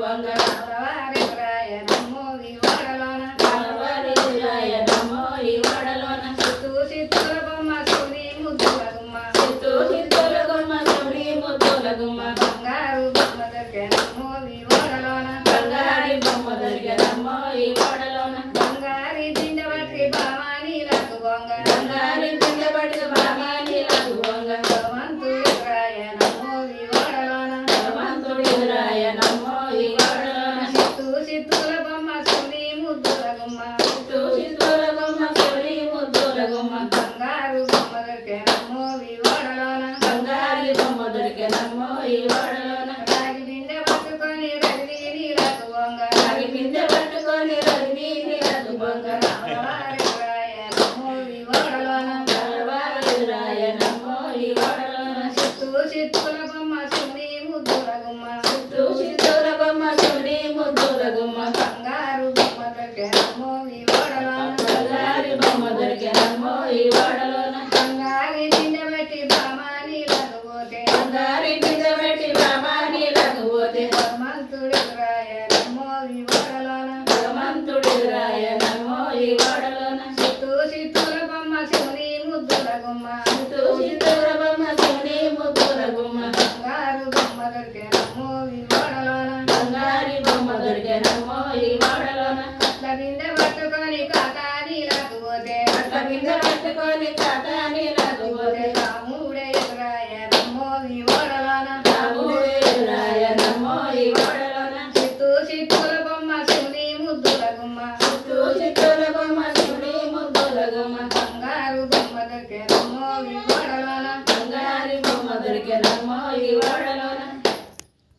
వంగ వారెదురాయ నమ్మో ఈ వాడలోన వారెదురాయ నమ్మో ఈ వాడలోన చిత్తూ చిత్తూల బొమ్మ శివుని ముద్దుల గుమ్మ చిత్తూ చిత్తూల గుమ్మ శివుని ముద్దుల గుమ్మ బంగారు బొమ్మ దొరికే నమ్మో ఈ వాడలోన బంగారి బొమ్మ దొరికెనమ్మో ఈ వాడలోన బంగారి దిండ పట్టి బామాని లకు బొంగ బంగారి పిండ పట్టుకు బామానీలకు వంగ భగవంతుడిరాయ నమ్మో ఈ వాడలోన భగవంతుడిరాయ నమ్మో ఈ వాడలోన చిత్తూ చిత్తూల బొమ్మ శివుని ముద్దుల గుమ్మ చిత్తూ చిత్తూల గుమ్మ శివుని ముద్దుల గుమ్మ బంగారు బొమ్మ దొరికే నమ్మో ఈ వాడలోన బంగారి బొమ్మ దొరికెనమ్మో ఈ వాడలోన రాగి దిండ పట్టుకొని రగిలి నీలకు బొంగ రాగి పిండ పట్టుకొని రవి నీలకు వంగ వారెదురాయ నమ్మో ఈ వాడలోన వారెదురాయ నమ్మో ఈ వాడలోన చిత్తూ చిత్తూల బొమ్మ శివుని ముద్దుల గుమ్మ చిత్తూ చిత్తూల బొమ్మ శివుని ముద్దుల గుమ్మ బంగారు బొమ్మ దొరికే నమ్మో ఈ వాడలోన బంగారి బొమ్మ దొరికెనమ్మో ఈ వాడలోన బంగారి దిండ పెట్టి బామాని పోతే బంగారి పిండ పెట్టి బామానీలకు పోతే భగవంతుడిరాయ నమ్మో ఈ వాడలోన భగవంతుడిరాయ నమ్మో ఈ వాడలోన చిత్తూ చిత్తూల బొమ్మ శివుని ముద్దుల గుమ్మ చిత్తూ చిత్తూల బొమ్మ శివుని ముద్దుల గుమ్మ బంగారు బొమ్మ దొరికే నమ్మో ఈ వాడలోన బంగారి బొమ్మ దొరికెనమ్మో ఈ వాడలోన అట్ల బిందె పట్టుకొని కాకానీలకు పోతే అట్ల పిండ పట్టుకొని కాతానీలకు పోతే రాముడే ఎదురాయ నమ్మో ఈ వాడలోన రాముడిరాయ నమ్మో ఈ వాడలోన చిత్తూ చిత్తూల బొమ్మ శివుని ముద్దుల గుమ్మ చిత్తూ చిత్తూల బొమ్మ శివుని ముద్దుల గుమ్మ బంగారు బొమ్మ దొరికే నమ్మో ఈ